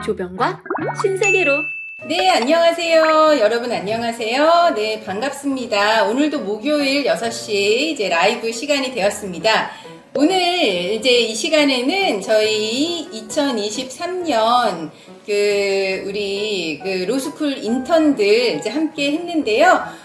조병과 신세계로. 네, 안녕하세요. 여러분 안녕하세요. 네, 반갑습니다. 오늘도 목요일 6시 이제 라이브 시간이 되었습니다. 오늘 이제 이 시간에는 저희 2023년 우리 로스쿨 인턴들 이제 함께 했는데요.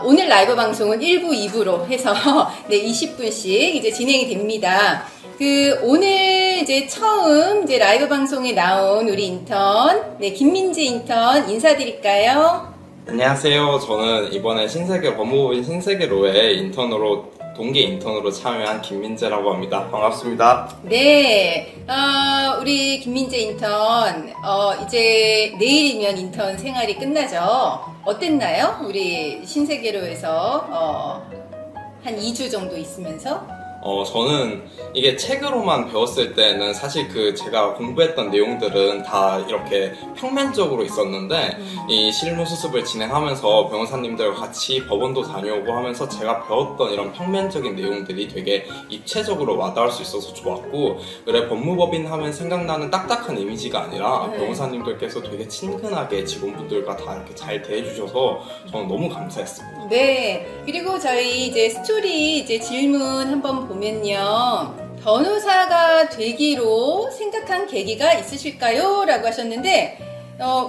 오늘 라이브 방송은 1부, 2부로 해서 네, 20분씩 이제 진행이 됩니다. 오늘 이제 처음 이제 라이브 방송에 나온 우리 인턴, 네, 김민재 인턴 인사드릴까요? 안녕하세요. 저는 이번에 법무법인 신세계로의 동계 인턴으로 참여한 김민재라고 합니다. 반갑습니다. 네, 우리 김민재 인턴, 이제 내일이면 인턴 생활이 끝나죠? 어땠나요? 우리 신세계로에서, 한 2주 정도 있으면서? 저는 이게 책으로만 배웠을 때는 사실 제가 공부했던 내용들은 다 이렇게 평면적으로 있었는데 이 실무 수습을 진행하면서 변호사님들과 같이 법원도 다녀오고 하면서 제가 배웠던 이런 평면적인 내용들이 되게 입체적으로 와닿을 수 있어서 좋았고, 그래 법무법인 하면 생각나는 딱딱한 이미지가 아니라 변호사님들께서 되게 친근하게 직원분들과 다 이렇게 잘 대해주셔서 저는 너무 감사했습니다. 네, 그리고 저희 이제 스토리 이제 질문 한번 보면요. 변호사가 되기로 생각한 계기가 있으실까요? 라고 하셨는데,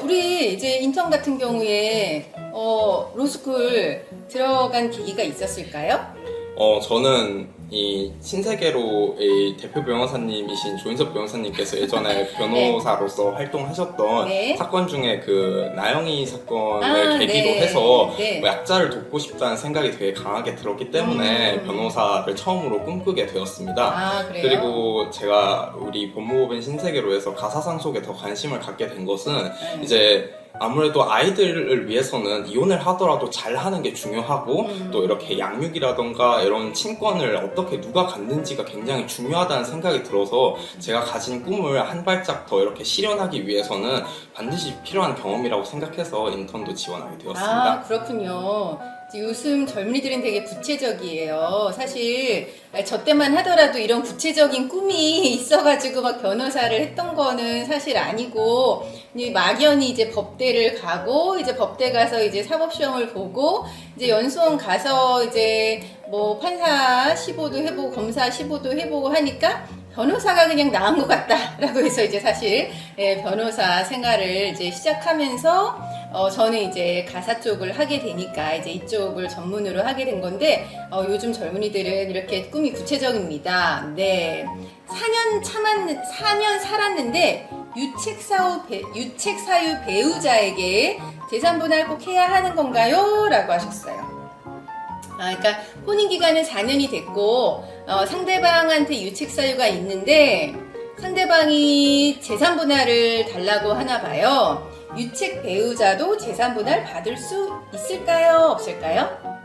우리 이제 인턴 같은 경우에, 로스쿨 들어간 계기가 있었을까요? 저는 이 신세계로의 대표 변호사님이신 조인석 변호사님께서 예전에 변호사로서 활동하셨던 네. 사건 중에 나영이 사건을 계기로 해서 뭐 약자를 돕고 싶다는 생각이 되게 강하게 들었기 때문에 변호사를 처음으로 꿈꾸게 되었습니다. 그래요? 그리고 제가 우리 법무법인 신세계로에서 가사상속에 더 관심을 갖게 된 것은 이제 아무래도 아이들을 위해서는 이혼을 하더라도 잘하는 게 중요하고 또 이렇게 양육이라던가 이런 친권을 어떻게 누가 갖는지가 굉장히 중요하다는 생각이 들어서 제가 가진 꿈을 한 발짝 더 이렇게 실현하기 위해서는 반드시 필요한 경험이라고 생각해서 인턴도 지원하게 되었습니다. 그렇군요. 요즘 젊은이들은 되게 구체적이에요. 사실 저 때만 하더라도 이런 구체적인 꿈이 있어가지고 막 변호사를 했던 거는 사실 아니고, 막연히 이제 법대를 가고, 이제 법대 가서 이제 사법시험을 보고, 이제 연수원 가서 이제 뭐 판사 시보도 해보고 검사 시보도 해보고 하니까 변호사가 그냥 나은 것 같다라고 해서 이제 사실 변호사 생활을 이제 시작하면서 저는 이제 가사 쪽을 하게 되니까 이제 이쪽을 전문으로 하게 된 건데, 요즘 젊은이들은 이렇게 꿈이 구체적입니다. 네. 4년 살았는데 유책사유 배우자에게 재산분할 꼭 해야 하는 건가요? 라고 하셨어요. 그러니까 혼인기간은 4년이 됐고, 상대방한테 유책사유가 있는데 상대방이 재산분할을 달라고 하나 봐요. 유책 배우자도 재산분할 받을 수 있을까요? 없을까요?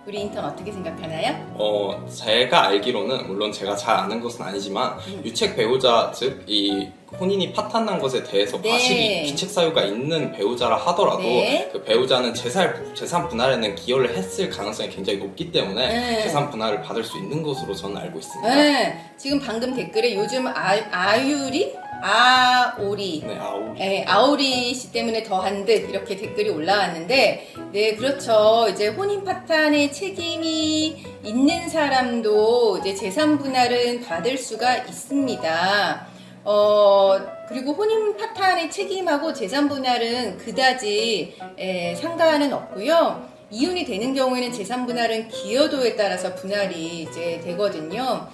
우리 인턴 어떻게 생각하나요? 제가 알기로는, 물론 제가 잘 아는 것은 아니지만 유책 배우자, 즉 이 혼인이 파탄난 것에 대해서 과실이 귀책 사유가 있는 배우자라 하더라도 그 배우자는 재산 분할에는 기여를 했을 가능성이 굉장히 높기 때문에 재산 분할을 받을 수 있는 것으로 저는 알고 있습니다. 지금 방금 댓글에 요즘 아오리 씨 때문에 더한 듯 이렇게 댓글이 올라왔는데, 네, 그렇죠. 이제 혼인 파탄의 책임이 있는 사람도 이제 재산 분할은 받을 수가 있습니다. 그리고 혼인 파탄의 책임하고 재산 분할은 그다지 상관은 없고요. 이혼이 되는 경우에는 재산 분할은 기여도에 따라서 분할이 이제 되거든요.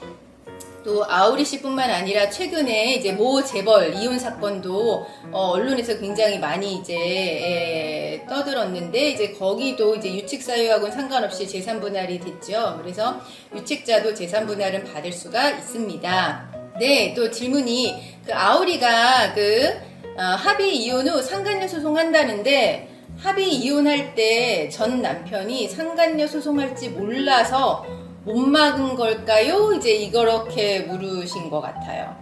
또 아오리 씨뿐만 아니라 최근에 이제 모 재벌 이혼 사건도 언론에서 굉장히 많이 이제 떠들었는데, 이제 거기도 이제 유책 사유하고는 상관없이 재산 분할이 됐죠. 그래서 유책자도 재산 분할은 받을 수가 있습니다. 네, 또 질문이 아오리가 합의 이혼 후 상간녀 소송한다는데, 합의 이혼할 때 전 남편이 상간녀 소송할지 몰라서 못 막은 걸까요? 이제 이렇게 물으신 것 같아요.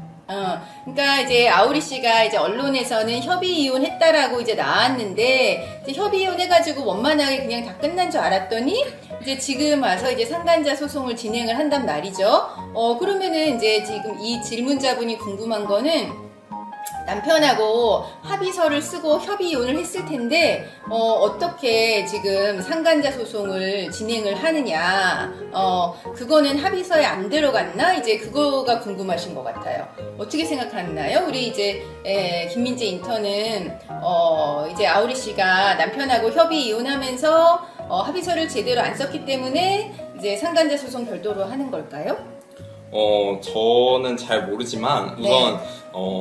그러니까 이제 아오리 씨가 이제 언론에서는 협의 이혼했다라고 이제 나왔는데, 이제 협의 이혼해가지고 원만하게 그냥 다 끝난 줄 알았더니 이제 지금 와서 이제 상간자 소송을 진행을 한단 말이죠. 그러면은 이제 지금 이 질문자분이 궁금한 거는 남편하고 합의서를 쓰고 협의 이혼을 했을 텐데 어떻게 지금 상간자 소송을 진행을 하느냐, 그거는 합의서에 안 들어갔나? 이제 그거가 궁금하신 것 같아요. 어떻게 생각하나요? 우리 이제 김민재 인턴은 이제 아우리 씨가 남편하고 협의 이혼하면서 합의서를 제대로 안 썼기 때문에 이제 상간자 소송 별도로 하는 걸까요? 저는 잘 모르지만 우선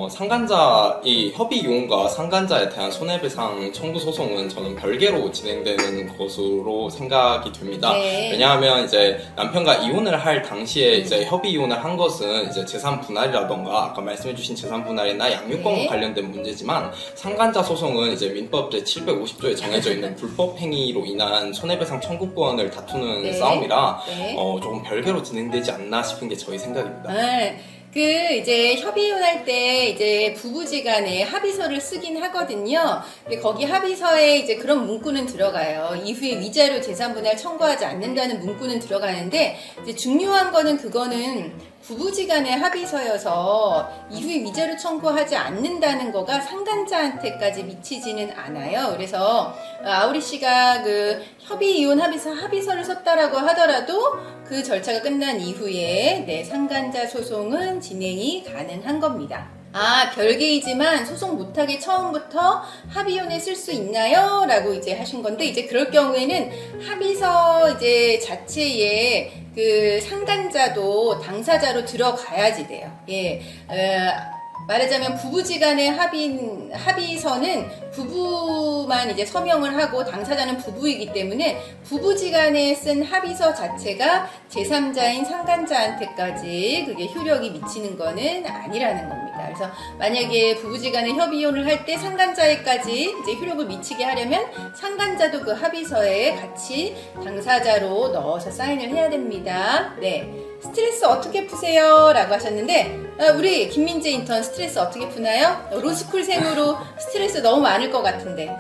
상간자 이 협의 이혼과 상간자에 대한 손해배상 청구 소송은 저는 별개로 진행되는 것으로 생각이 됩니다. 네. 왜냐하면 이제 남편과 이혼을 할 당시에 이제 협의 이혼을 한 것은 이제 재산 분할이라던가 아까 말씀해주신 재산 분할이나 양육권 네. 관련된 문제지만 상간자 소송은 이제 민법 제 750조에 정해져 있는 불법 행위로 인한 손해배상 청구권을 다투는 네. 싸움이라 네. 조금 별개로 진행되지 않나 싶은 게 저희 생각입니다. 이제 협의 이혼할 때 이제 부부지간에 합의서를 쓰긴 하거든요. 근데 거기 합의서에 이제 그런 문구는 들어가요. 이후에 위자료 재산분할 청구하지 않는다는 문구는 들어가는데 이제 중요한 거는 그거는 부부지간의 합의서여서 이후에 위자료 청구하지 않는다는 거가 상간자한테까지 미치지는 않아요. 그래서 아우리 씨가 그 협의 이혼 합의서를 썼다라고 하더라도 그 절차가 끝난 이후에 상간자 소송은 진행이 가능한 겁니다. 별개이지만 소송 못하게 처음부터 합의혼에 쓸 수 있나요? 라고 이제 하신 건데, 이제 그럴 경우에는 합의서 이제 자체에 그 상간자도 당사자로 들어가야지 돼요. 말하자면 부부지간의 합의서는 부부만 이제 서명을 하고 당사자는 부부이기 때문에 부부지간에 쓴 합의서 자체가 제3자인 상간자한테까지 그게 효력이 미치는 거는 아니라는 겁니다. 그래서 만약에 부부지간에 협의이혼을 할 때 상간자에까지 이제 효력을 미치게 하려면 상간자도 그 합의서에 같이 당사자로 넣어서 사인을 해야 됩니다. 네. 스트레스 어떻게 푸세요? 라고 하셨는데 우리 김민재 인턴 스트레스 어떻게 푸나요? 로스쿨생으로 스트레스 너무 많을 것 같은데.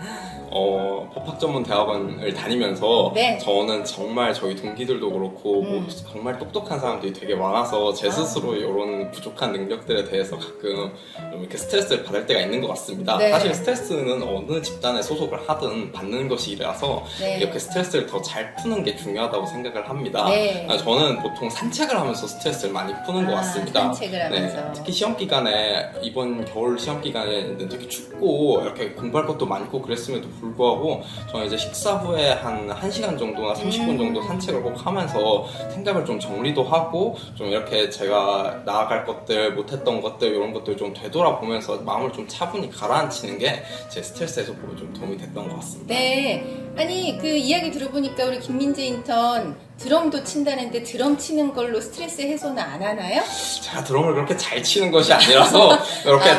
법학 전문 대학원을 다니면서 네. 저는 정말 저희 동기들도 그렇고 뭐 정말 똑똑한 사람들이 되게 많아서 제 스스로 이런 부족한 능력들에 대해서 가끔 이렇게 스트레스를 받을 때가 있는 것 같습니다. 네. 사실 스트레스는 어느 집단에 소속을 하든 받는 것이라서 네. 이렇게 스트레스를 더 잘 푸는 게 중요하다고 생각을 합니다. 네. 저는 보통 산책을 하면서 스트레스를 많이 푸는 것 같습니다. 산책을 하면서. 특히 시험 기간에 이번 겨울 시험 기간에 되게 춥고 이렇게 공부할 것도 많고 그랬음에도 불구하고 저는 이제 식사 후에 한 1시간 정도나 30분 정도 산책을 꼭 하면서 생각을 좀 정리도 하고 좀 이렇게 제가 나아갈 것들 못했던 것들 이런 것들 좀 되돌아보면서 마음을 좀 차분히 가라앉히는 게 제 스트레스 해소법에 좀 도움이 됐던 것 같습니다. 네. 아니 그 이야기 들어보니까 우리 김민재 인턴 드럼도 친다는데 드럼 치는 걸로 스트레스 해소는 안 하나요? 제가 드럼을 그렇게 잘 치는 것이 아니라서 이렇게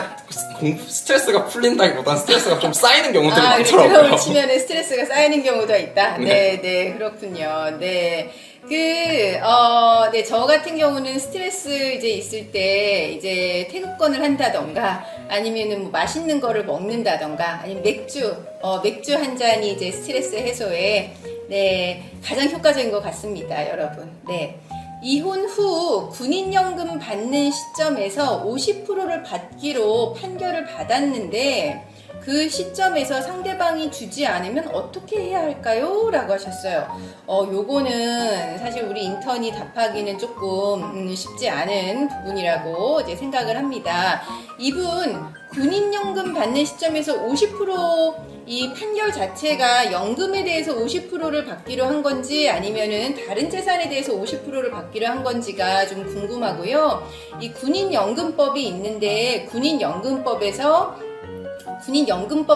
스트레스가 풀린다기보다는 스트레스가 좀 쌓이는 경우들이 많더라고요. 드럼을 치면 스트레스가 쌓이는 경우도 있다. 네, 그렇군요. 네. 저 같은 경우는 스트레스 이제 있을 때 이제 태극권을 한다던가 아니면은 뭐 맛있는 거를 먹는다던가 아니면 맥주 한 잔이 이제 스트레스 해소에 가장 효과적인 것 같습니다, 여러분. 네. 이혼 후 군인연금 받는 시점에서 50%를 받기로 판결을 받았는데 그 시점에서 상대방이 주지 않으면 어떻게 해야 할까요? 라고 하셨어요. 요거는 사실 우리 인턴이 답하기는 조금 쉽지 않은 부분이라고 이제 생각을 합니다. 이분 군인연금 받는 시점에서 50%이 판결 자체가 연금에 대해서 50%를 받기로 한 건지 아니면은 다른 재산에 대해서 50%를 받기로 한 건지가 좀 궁금하고요. 이 군인연금법이 있는데 군인연금법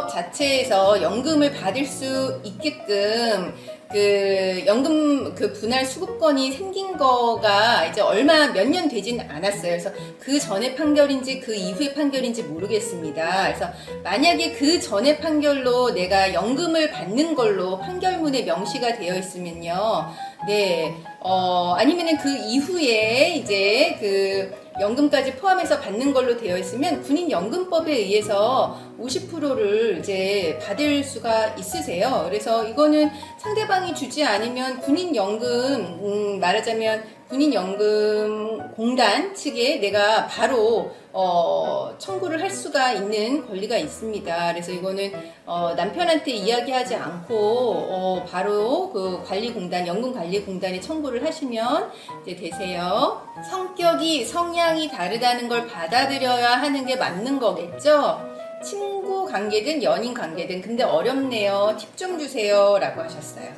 자체에서 연금을 받을 수 있게끔 그 연금 그 분할 수급권이 생긴 거가 이제 몇 년 되진 않았어요. 그래서 그 전에 판결인지 그 이후의 판결인지 모르겠습니다. 그래서 만약에 그 전에 판결로 내가 연금을 받는 걸로 판결문에 명시가 되어 있으면요. 아니면은 그 이후에 이제 그 연금까지 포함해서 받는 걸로 되어 있으면 군인연금법에 의해서 50%를 이제 받을 수가 있으세요. 그래서 이거는 상대방이 주지 않으면 군인연금, 말하자면 군인연금공단 측에 내가 바로 청구를 할 수가 있는 권리가 있습니다. 그래서 이거는 남편한테 이야기하지 않고 바로 그 관리공단, 연금관리공단에 청구를 하시면 이제 되세요. 성향이 다르다는 걸 받아들여야 하는 게 맞는 거겠죠? 친구 관계든 연인 관계든. 근데 어렵네요. 팁 좀 주세요 라고 하셨어요.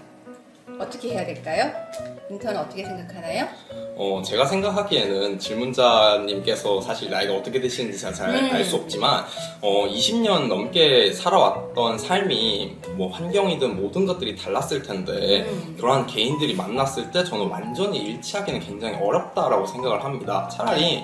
어떻게 해야 될까요? 인턴 어떻게 생각하나요? 제가 생각하기에는 질문자님께서 사실 나이가 어떻게 되시는지 잘 알 수 없지만 20년 넘게 살아왔던 삶이 뭐 환경이든 모든 것들이 달랐을 텐데 그러한 개인들이 만났을 때 저는 완전히 일치하기는 굉장히 어렵다라고 생각을 합니다. 차라리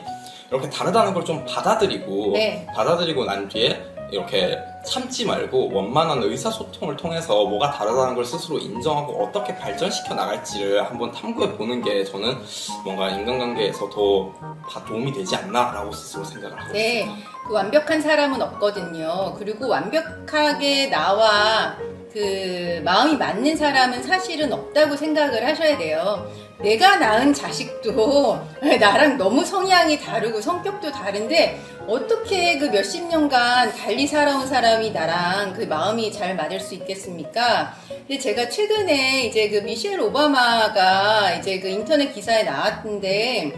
이렇게 다르다는 걸 좀 받아들이고 받아들이고 난 뒤에 이렇게 참지 말고 원만한 의사소통을 통해서 뭐가 다르다는 걸 스스로 인정하고 어떻게 발전시켜 나갈지를 한번 탐구해 보는 게 저는 뭔가 인간관계에서 더 도움이 되지 않나라고 스스로 생각을 하고 있습니다. 그 완벽한 사람은 없거든요. 그리고 완벽하게 나와 그 마음이 맞는 사람은 사실은 없다고 생각을 하셔야 돼요. 내가 낳은 자식도 나랑 너무 성향이 다르고 성격도 다른데 어떻게 그 몇십 년간 달리 살아온 사람이 나랑 그 마음이 잘 맞을 수 있겠습니까? 근데 제가 최근에 이제 그 미셸 오바마가 이제 그 인터넷 기사에 나왔는데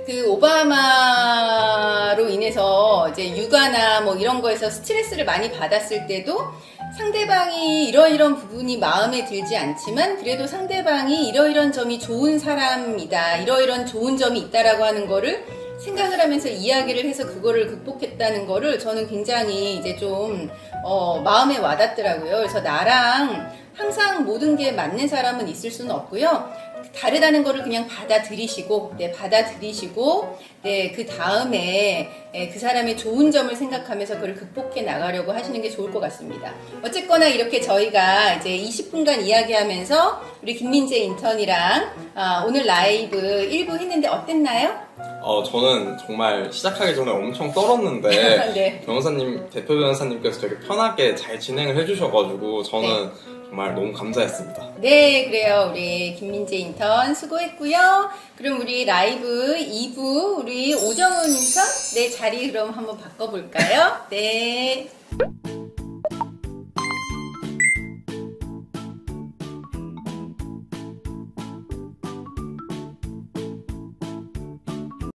그 오바마로 인해서 이제 육아나 뭐 이런 거에서 스트레스를 많이 받았을 때도 상대방이 이러이런 부분이 마음에 들지 않지만 그래도 상대방이 이러이런 점이 좋은 사람이다, 이러이런 좋은 점이 있다라고 하는 거를 생각을 하면서 이야기를 해서 그거를 극복했다는 거를 저는 굉장히 이제 좀 마음에 와닿더라고요. 그래서 나랑 항상 모든 게 맞는 사람은 있을 수는 없고요. 다르다는 거를 그냥 받아들이시고, 그 다음에 그 사람의 좋은 점을 생각하면서 그걸 극복해 나가려고 하시는 게 좋을 것 같습니다. 어쨌거나 이렇게 저희가 이제 20분간 이야기하면서 우리 김민재 인턴이랑 오늘 라이브 1부 했는데 어땠나요? 저는 정말 시작하기 전에 엄청 떨었는데 네. 대표 변호사님께서 되게 편하게 잘 진행을 해주셔가지고 저는 정말 너무 감사했습니다. 네, 그래요. 우리 김민재 인턴 수고했고요. 그럼 우리 라이브 2부 우리 오정은 인턴 자리 그럼 한번 바꿔볼까요? 네.